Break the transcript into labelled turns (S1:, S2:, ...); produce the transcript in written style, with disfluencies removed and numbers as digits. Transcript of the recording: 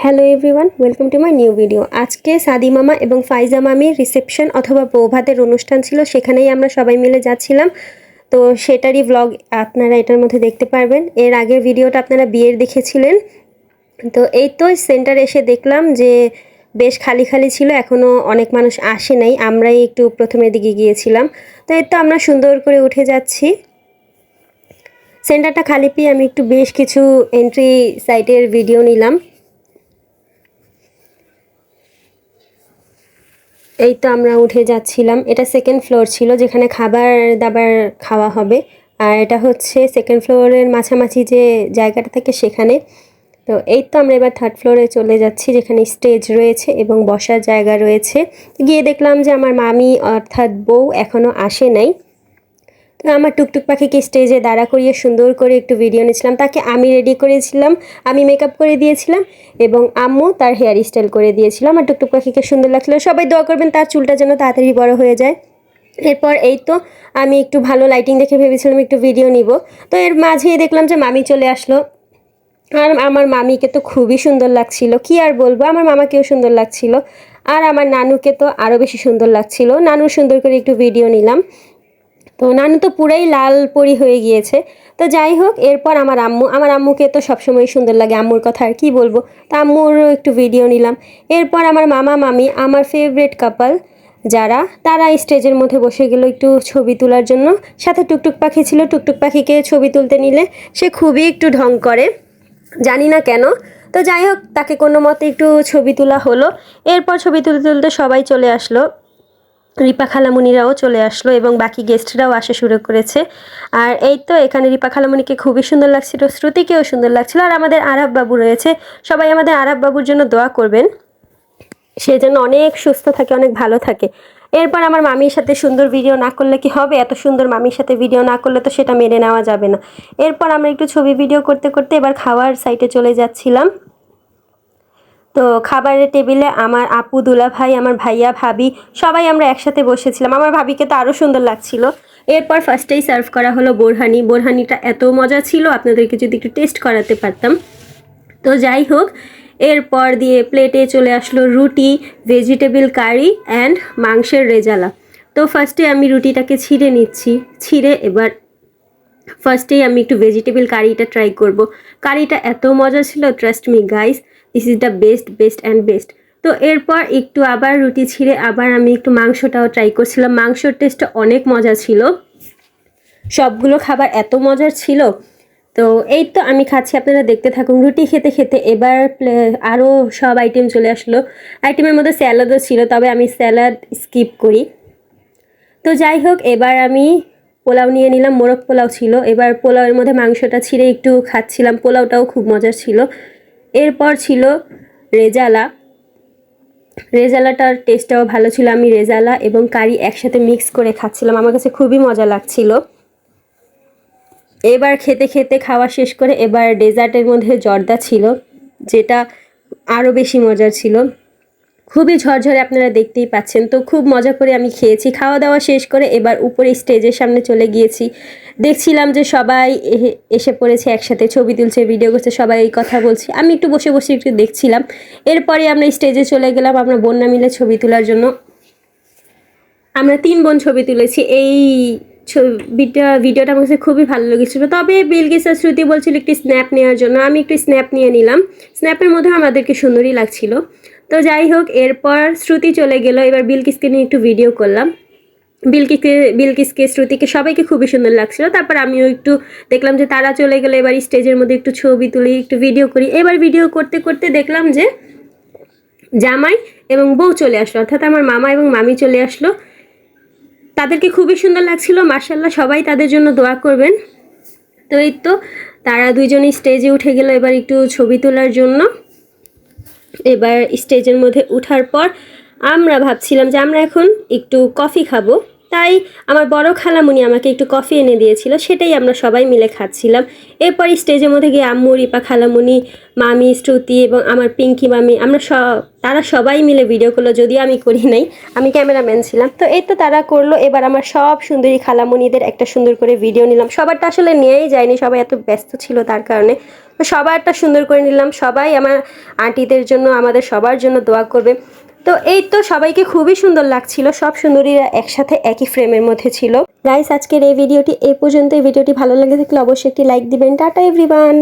S1: Hello everyone, welcome to my new video. আজকে সাদি মামা এবং ফাইজা মামির রিসেপশন অথবা বৌভাতের অনুষ্ঠান ছিল, সেখানেই আমরা সবাই মিলে যাচ্ছিলাম। তো সেটারই ব্লগ আপনারা এটার মধ্যে দেখতে পারবেন। এর আগের ভিডিওটা আপনারা বিয়ের দেখেছিলেন। তো এই তো সেন্টারে এসে দেখলাম যে বেশ খালি খালি ছিল, এখনও অনেক মানুষ আসে নাই, আমরাই একটু প্রথমের দিকে গিয়েছিলাম। তো এই তো আমরা সুন্দর করে উঠে যাচ্ছি। সেন্টারটা খালি পেয়ে আমি একটু বেশ কিছু এন্ট্রি সাইটের ভিডিও নিলাম। এই তো আমরা উঠে যাচ্ছিলাম। এটা সেকেন্ড ফ্লোর ছিল, যেখানে খাবার দাবার খাওয়া হবে। আর এটা হচ্ছে সেকেন্ড ফ্লোরের মাঝামাঝি যে জায়গাটা থাকে সেখানে। তো এই তো আমরা এবার থার্ড ফ্লোরে চলে যাচ্ছি, যেখানে স্টেজ রয়েছে এবং বসার জায়গা রয়েছে। গিয়ে দেখলাম যে আমার মামি অর্থাৎ বউ এখনও আসে নাই। তো আমার টুকটুক পাখিকে স্টেজে দাঁড়া করিয়ে সুন্দর করে একটু ভিডিও নিয়েছিলাম। তাকে আমি রেডি করেছিলাম, আমি মেকআপ করে দিয়েছিলাম এবং আম্মু তার হেয়ার স্টাইল করে দিয়েছিলাম। আর টুকটুক পাখিকে সুন্দর লাগছিলো। সবাই দোয়া করবেন তার চুলটা যেন তাড়াতাড়ি বড় হয়ে যায়। এরপর এই তো আমি একটু ভালো লাইটিং দেখে ভেবেছিলাম একটু ভিডিও নিব। তো এর মাঝেই দেখলাম যে মামি চলে আসলো। আর আমার মামিকে তো খুবই সুন্দর লাগছিল, কি আর বলবো, আমার মামাকেও সুন্দর লাগছিল। আর আমার নানুকে তো আরও বেশি সুন্দর লাগছিল। নানু সুন্দর করে একটু ভিডিও নিলাম। তো নানু তো পুরাই লাল পরি হয়ে গিয়েছে। তো যাই হোক, এরপর আমার আম্মুকে তো সবসময় সুন্দর লাগে, আম্মুর কথা আর কি বলবো। তো আম্মুরও একটু ভিডিও নিলাম। এরপর আমার মামা মামি, আমার ফেভারিট কাপল যারা, তারা স্টেজের মধ্যে বসে গেল একটু ছবি তোলার জন্য। সাথে টুকটুক পাখি ছিল, টুকটুক পাখিকে ছবি তুলতে নিলে সে খুবই একটু ঢং করে, জানি না কেন। তো যাই হোক, তাকে কোনো মতে একটু ছবি তোলা হলো। এরপর ছবি তুলতে তুলতে সবাই চলে আসলো। রিপা খালামুনিরাও চলে আসলো এবং বাকি গেস্টরাও আসা শুরু করেছে। আর এই তো এখানে রিপা খালামুনিকে খুবই সুন্দর লাগছিল, শ্রুতিকেও সুন্দর লাগছিল। আর আমাদের আরাব বাবু রয়েছে, সবাই আমাদের আরাব বাবুর জন্য দোয়া করবেন, সে যেন অনেক সুস্থ থাকে, অনেক ভালো থাকে। এরপর আমার মামির সাথে সুন্দর ভিডিও না করলে কি হবে, এত সুন্দর মামির সাথে ভিডিও না করলে তো সেটা মেনে নেওয়া যাবে না। এরপর আমরা একটু ছবি ভিডিও করতে করতে এবার খাওয়ার সাইটে চলে যাচ্ছিলাম। তো খাবারের টেবিলে আমার আপু, দুলা ভাই, আমার ভাইয়া, ভাবি সবাই আমরা একসাথে বসেছিলাম। আমার ভাবিকে তো আরও সুন্দর লাগছিল। এরপর ফার্স্টেই সার্ভ করা হলো বোরহানিটা এত মজা ছিল, আপনাদেরকে যদি একটু টেস্ট করাতে পারতাম। তো যাই হোক, এরপর দিয়ে প্লেটে চলে আসলো রুটি, ভেজিটেবল কারি অ্যান্ড মাংসের রেজালা। তো ফার্স্টে আমি রুটিটাকে ছিঁড়ে নিচ্ছি। এবার ফার্স্টেই আমি একটু ভেজিটেবল কারিটা ট্রাই করব। কারিটা এত মজা ছিল, trust me guys, this is the best and best. তো এরপর একটু আবার রুটি ছিঁড়ে আবার আমি একটু মাংসটাও ট্রাই করছিলাম। মাংসর টেস্টটা অনেক মজা ছিল, সবগুলো খাবার এত মজার ছিল। তো এই তো আমি খাচ্ছি, আপনারা দেখতে থাকুন। রুটি খেতে খেতে এবার আরও সব আইটেম চলে আসলো। আইটেমের মধ্যে স্যালাডও ছিল, তবে আমি স্যালাড স্কিপ করি। তো যাই হোক, এবার আমি পোলাও নিয়ে নিলাম, মোরগ পোলাও ছিল। এবার পোলাওয়ের মধ্যে মাংসটা ছিঁড়ে একটু খাচ্ছিলাম, পোলাওটাও খুব মজার ছিল। এরপর ছিল রেজালাটার টেস্টটাও ভালো ছিল। আমি রেজালা এবং কারি একসাথে মিক্স করে খাচ্ছিলাম, আমার কাছে খুবই মজা লাগছিল। এবার খেতে খেতে খাওয়া শেষ করে এবার ডেজার্টের মধ্যে জর্দা ছিল, যেটা আরও বেশি মজার ছিল, খুবই ঝরঝরে, আপনারা দেখতেই পাচ্ছেন। তো খুব মজা করে আমি খেয়েছি। খাওয়া দাওয়া শেষ করে এবার উপরে স্টেজের সামনে চলে গিয়েছি। দেখছিলাম যে সবাই এসে পড়েছে, একসাথে ছবি তুলছে, ভিডিও করছে, সবাই এই কথা বলছে, আমি একটু বসে বসে একটু দেখছিলাম। এরপরে আমরা স্টেজে চলে গেলাম, আমরা বোনরা মিলে ছবি তোলার জন্য। আমরা 3 বোন ছবি তুলেছি। এই ভিডিওটা আমার কাছে খুবই ভালো লেগেছিলো। তবে বিলকিস আর শ্রুতি বলছিল একটি স্ন্যাপ নেওয়ার জন্য, আমি একটু স্ন্যাপ নিয়ে নিলাম। স্ন্যাপের মধ্যে আমাদেরকে সুন্দরই লাগছিল। তো যাই হোক, এরপর শ্রুতি চলে গেল, এবার বিলকিসকে নিয়ে একটু ভিডিও করলাম। বিলকিসকে শ্রুতিকে সবাইকে খুবই সুন্দর লাগছিল। তারপর আমিও একটু দেখলাম যে তারা চলে গেলে এবার স্টেজের মধ্যে একটু ছবি তুলি, একটু ভিডিও করি। এবার ভিডিও করতে করতে দেখলাম যে জামাই এবং বউ চলে আসলো, অর্থাৎ আমার মামা এবং মামি চলে আসলো। তাদেরকে খুবই সুন্দর লাগছিল, মাশাআল্লাহ, সবাই তাদের জন্য দোয়া করবেন। তো এই তো তারা দুইজনই স্টেজে উঠে গেল এবার একটু ছবি তোলার জন্য। এবার স্টেজের মধ্যে ওঠার পর আমরা ভাবছিলাম যে আমরা এখন একটু কফি খাবো। তাই আমার বড় খালামণি আমাকে একটু কফি এনে দিয়েছিল, সেটাই আমরা সবাই মিলে খাচ্ছিলাম। এরপর স্টেজের মধ্যে গিয়ে আম্মু, রিপা খালামণি, মামি, শ্রুতি এবং আমার পিঙ্কি মামি, আমরা তারা সবাই মিলে ভিডিও করলো, যদিও আমি করি নাই, আমি ক্যামেরাম্যান ছিলাম। তো এই তো তারা করলো। এবার আমার সব সুন্দরী খালামণিদের একটা সুন্দর করে ভিডিও নিলাম। সবারটা আসলে নিয়েই যায়নি, সবাই এত ব্যস্ত ছিল তার কারণে। তো সবারটা সুন্দর করে নিলাম। সবাই আমার আন্টিদের জন্য, আমাদের সবার জন্য দোয়া করবে। তো এই তো সবাইকে খুবই সুন্দর লাগছিল, সব সুন্দরীরা একসাথে একই ফ্রেমের মধ্যে ছিল। গাইস, আজকের এই ভিডিওটি এই পর্যন্ত। এই ভিডিওটি ভালো লেগে থাকলে অবশ্যই একটি লাইক দিবেন। Tata everyone.